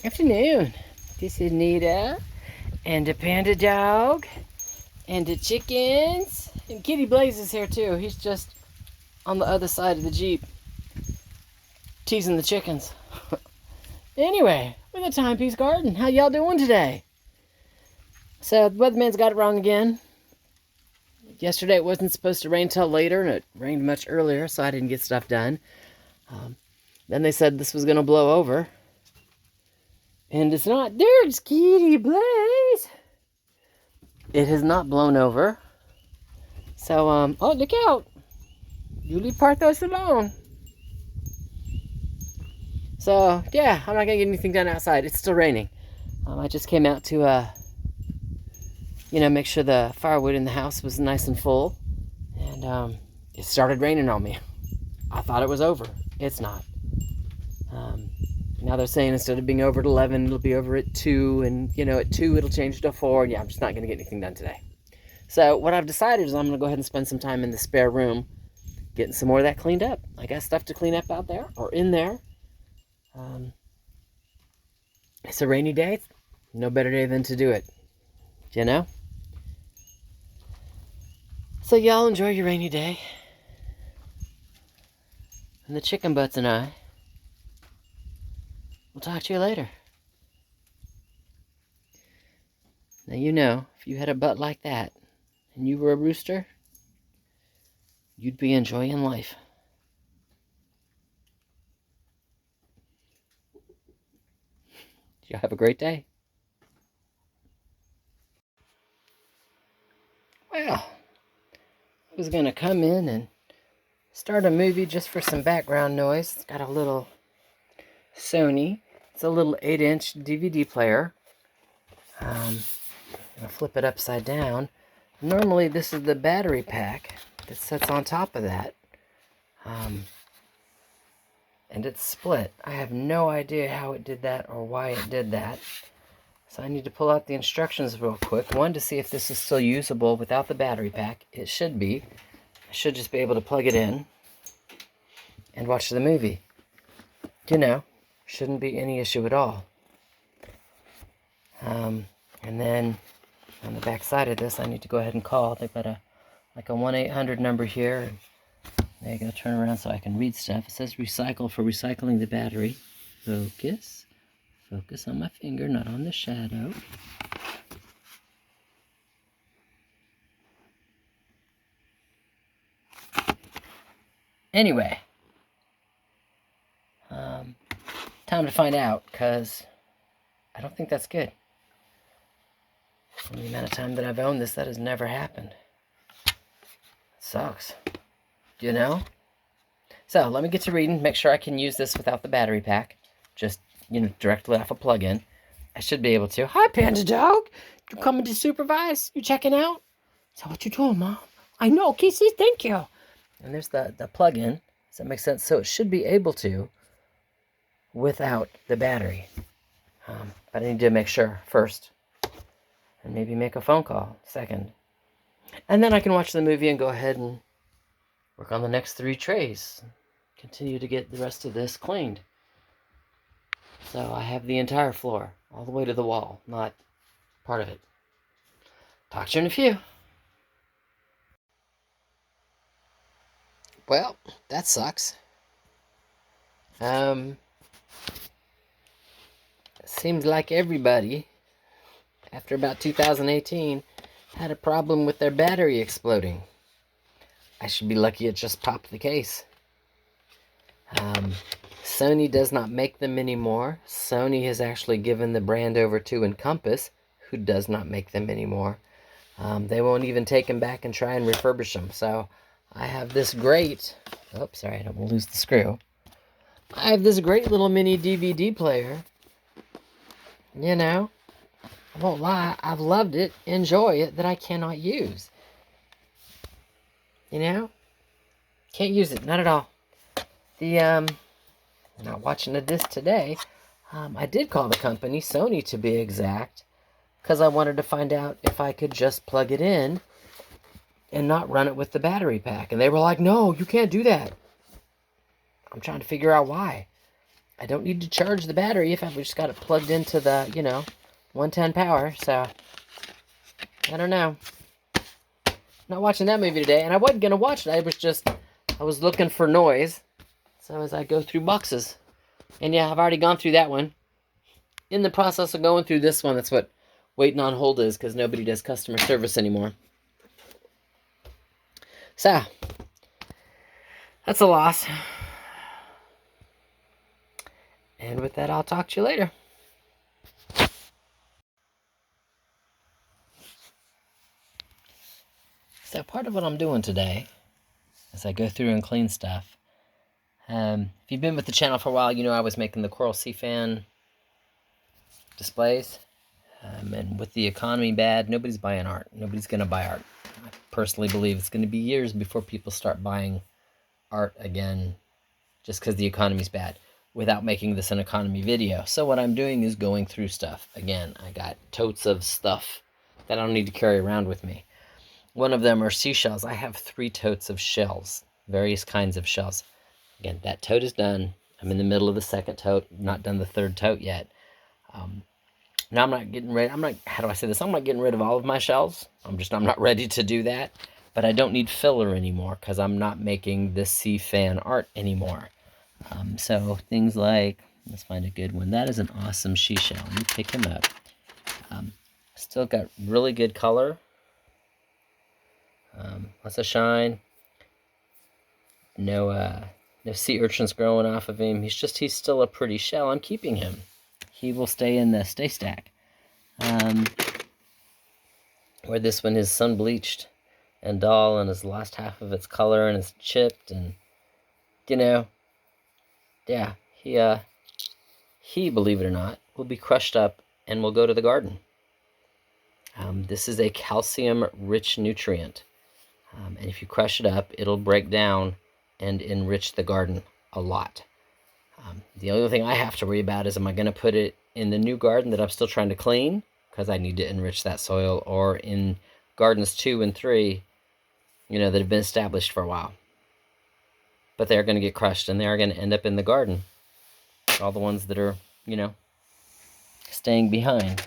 Afternoon. This is Nita and the panda dog and the chickens. And Kitty Blaze is here too. He's just on the other side of the Jeep teasing the chickens. Anyway, we're the Timepiece Garden. How y'all doing today? So the weatherman's got it wrong again. Yesterday it wasn't supposed to rain till later, and it rained much earlier, so I didn't get stuff done. Then they said this was going to blow over. And it's not. There's Kitty Blaze. It has not blown over. So, oh, look out. You leave Parthos alone. So, yeah, I'm not going to get anything done outside. It's still raining. I just came out to, make sure the firewood in the house was nice and full. And it started raining on me. I thought it was over. It's not. Now they're saying instead of being over at 11, it'll be over at 2. And, at 2, it'll change to 4. And yeah, I'm just not going to get anything done today. So what I've decided is I'm going to go ahead and spend some time in the spare room getting some more of that cleaned up. I got stuff to clean up out there or in there. It's a rainy day. No better day than to do it. So y'all enjoy your rainy day. And the chicken butts and I will talk to you later. Now, if you had a butt like that and you were a rooster, you'd be enjoying life. Y'all have a great day. Well, I was going to come in and start a movie just for some background noise. It's got a little Sony. It's a little 8-inch DVD player. I'm going to flip it upside down. Normally, this is the battery pack that sits on top of that. And it's split. I have no idea how it did that or why it did that. So I need to pull out the instructions real quick. One, to see if this is still usable without the battery pack. It should be. I should just be able to plug it in and watch the movie. Shouldn't be any issue at all. And then on the back side of this, I need to go ahead and call. They've got a 1-800 number here. There you go, turn around so I can read stuff. It says recycle for recycling the battery. Focus. Focus on my finger, not on the shadow. Anyway. Time to find out, because I don't think that's good. In the amount of time that I've owned this, that has never happened. It sucks. So, let me get to reading, make sure I can use this without the battery pack. Just, directly off a plug-in. I should be able to. Hi, Panda Dog! You coming to supervise? You checking out? Is that what you're doing, Mom? I know, Kissy, thank you! And there's the plug-in. Does that make sense? So it should be able to without the battery. But I need to make sure first. And maybe make a phone call second. And then I can watch the movie and go ahead and work on the next 3 trays. Continue to get the rest of this cleaned. So I have the entire floor, all the way to the wall, not part of it. Talk to you in a few. Well, that sucks. Seems like everybody, after about 2018, had a problem with their battery exploding. I should be lucky it just popped the case. Sony does not make them anymore. Sony has actually given the brand over to Encompass, who does not make them anymore. They won't even take them back and try and refurbish them. So I have this great... Oops, sorry, I don't want to lose the screw. I have this great little mini DVD player. I won't lie, I've loved it, enjoy it, that I cannot use. Can't use it, not at all. Not watching a disc today. I did call the company, Sony to be exact, because I wanted to find out if I could just plug it in and not run it with the battery pack. And they were like, no, you can't do that. I'm trying to figure out why. I don't need to charge the battery if I've just got it plugged into the, 110 power. So, I don't know. Not watching that movie today, and I wasn't going to watch it. I was looking for noise. So as I go through boxes. And yeah, I've already gone through that one. In the process of going through this one, that's what waiting on hold is, because nobody does customer service anymore. So, that's a loss. And with that, I'll talk to you later. So part of what I'm doing today, as I go through and clean stuff, if you've been with the channel for a while, you know I was making the Coral Sea Fan displays. And with the economy bad, nobody's buying art. Nobody's going to buy art. I personally believe it's going to be years before people start buying art again, just because the economy's bad, without making this an economy video. So what I'm doing is going through stuff. Again, I got totes of stuff that I don't need to carry around with me. One of them are seashells. I have 3 totes of shells, various kinds of shells. Again, that tote is done. I'm in the middle of the second tote, not done the third tote yet. Now I'm not getting ready, how do I say this? I'm not getting rid of all of my shells. I'm not ready to do that. But I don't need filler anymore because I'm not making the sea fan art anymore. So things like, let's find a good one. That is an awesome seashell. Let me pick him up. Still got really good color. Lots of shine. No sea urchins growing off of him. He's still a pretty shell. I'm keeping him. He will stay in the stay stack. Where this one is sun bleached and dull and has lost half of its color and is chipped, and yeah, he, believe it or not, will be crushed up and will go to the garden. This is a calcium-rich nutrient, and if you crush it up, it'll break down and enrich the garden a lot. The only thing I have to worry about is, am I going to put it in the new garden that I'm still trying to clean, because I need to enrich that soil, or in gardens 2 and 3, that have been established for a while. But they're going to get crushed, and they're going to end up in the garden. All the ones that are, staying behind.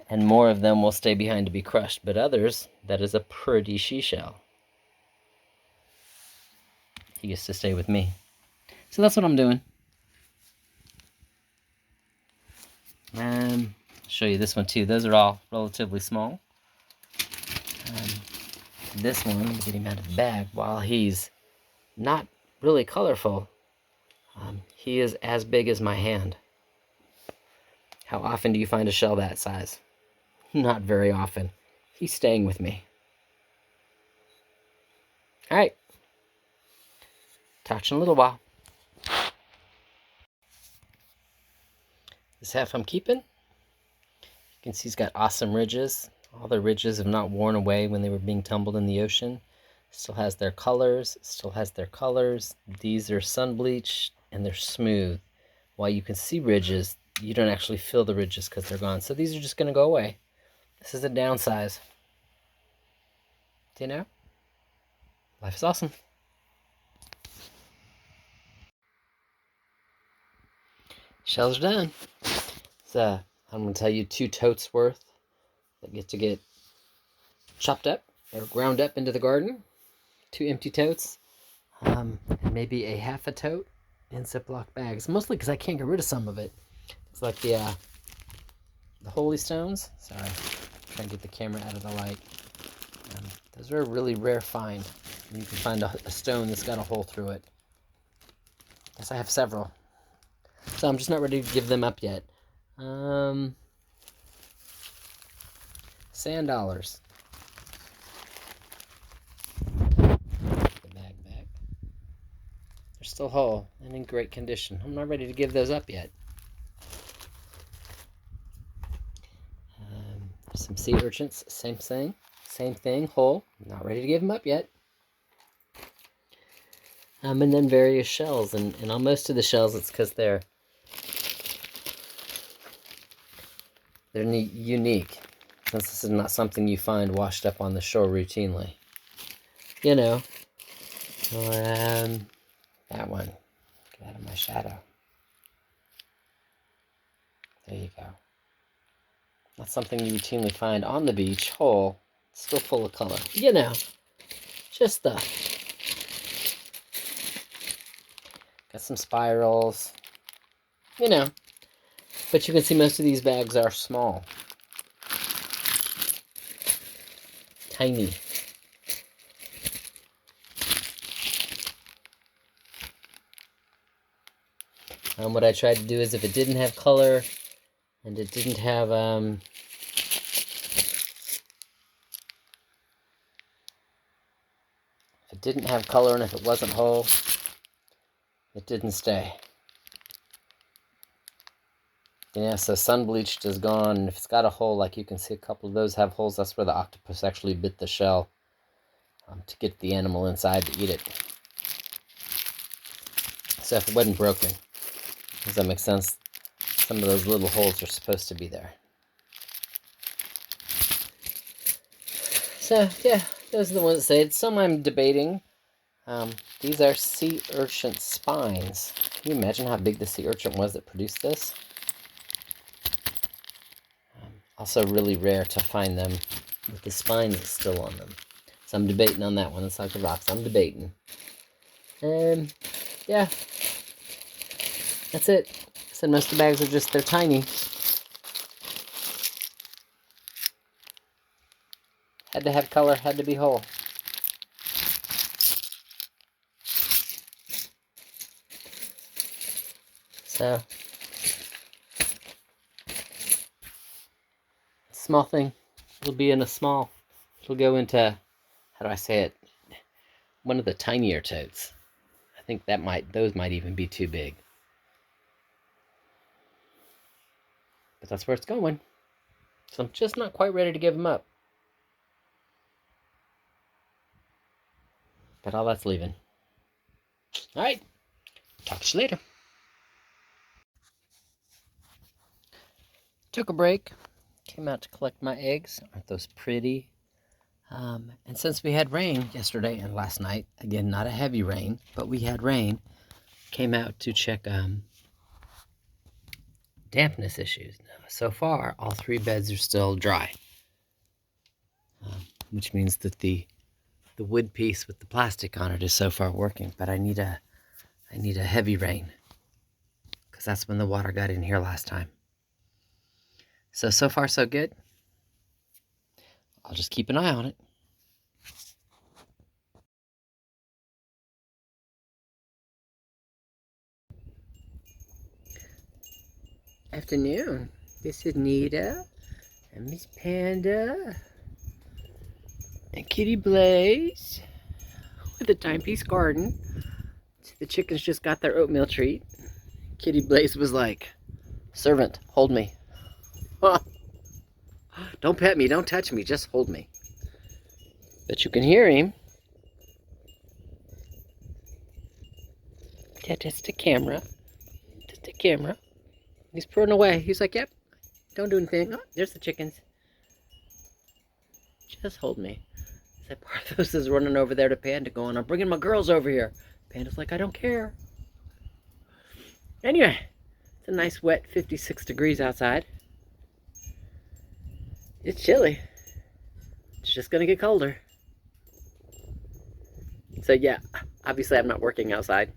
And more of them will stay behind to be crushed, but others, that is a pretty seashell. He gets to stay with me. So that's what I'm doing. I'll show you this one too. Those are all relatively small. This one, let me get him out of the bag. While he's not really colorful, he is as big as my hand. How often do you find a shell that size? Not very often. He's staying with me. All right. Talk to you in a little while. This half I'm keeping. You can see he's got awesome ridges. All the ridges have not worn away when they were being tumbled in the ocean. Still has their colors. These are sun bleached and they're smooth. While you can see ridges, you don't actually feel the ridges because they're gone. So these are just going to go away. This is a downsize. Do you know? Life is awesome. Shells are done. So I'm going to tell you 2 totes worth that get chopped up or ground up into the garden. 2 empty totes. And maybe a half a tote in Ziploc bags. Mostly because I can't get rid of some of it. It's like the Holy Stones. Sorry, trying to get the camera out of the light. Those are a really rare find. You can find a stone that's got a hole through it. Yes, I have several. So I'm just not ready to give them up yet. Sand dollars. The bag back. They're still whole and in great condition. I'm not ready to give those up yet. Some sea urchins, same thing, whole. Not ready to give them up yet. And then various shells, and on most of the shells, it's because they're unique. Since this is not something you find washed up on the shore routinely. Or, that one. Get out of my shadow. There you go. That's something you routinely find on the beach, whole, still full of color. You know, just stuff. Got some spirals. You know, but you can see most of these bags are small. Tiny. What I tried to do is if it didn't have color and it didn't have if it didn't have color and if it wasn't whole, it didn't stay. Yeah, so sun bleached is gone, and if it's got a hole, like you can see a couple of those have holes, that's where the octopus actually bit the shell to get the animal inside to eat it. So if it wasn't broken, does that make sense? Some of those little holes are supposed to be there. So yeah, those are the ones that say it. Some I'm debating. These are sea urchin spines. Can you imagine how big the sea urchin was that produced this? Also really rare to find them with the spines still on them. So I'm debating on that one. It's like the rocks. I'm debating. Yeah. That's it. I said most of the bags are just, they're tiny. Had to have color, had to be whole. So, small thing. It'll be in a small, it'll go into, how do I say it? One of the tinier totes. I think those might even be too big. But that's where it's going. So I'm just not quite ready to give them up. But all that's leaving. All right. Talk to you later. Took a break. Came out to collect my eggs. Aren't those pretty? And since we had rain yesterday and last night, again, not a heavy rain, but we had rain, came out to check dampness issues. So far, all 3 beds are still dry, which means that the wood piece with the plastic on it is so far working. But I need a heavy rain because that's when the water got in here last time. So far so good. I'll just keep an eye on it. Afternoon. This is Nita and Miss Panda and Kitty Blaze with the Timepiece Garden. The chickens just got their oatmeal treat. Kitty Blaze was like, "Servant, hold me." Don't pet me, don't touch me, just hold me. But you can hear him. Yeah, just a camera. Just a camera. He's pulling away. He's like, "Yep, don't do anything." Oh, there's the chickens. Just hold me. So Parthos is running over there to Panda going, "I'm bringing my girls over here." Panda's like, "I don't care." Anyway, it's a nice wet 56 degrees outside. It's chilly. It's just gonna get colder. So yeah, obviously I'm not working outside.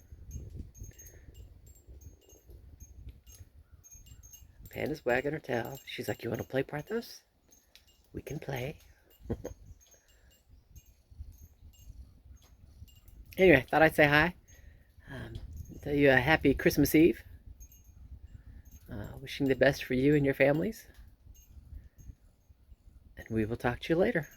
Panda's wagging her tail. She's like, "You want to play, Parthos? We can play." Anyway, thought I'd say hi. Tell you a happy Christmas Eve. Wishing the best for you and your families. And we will talk to you later.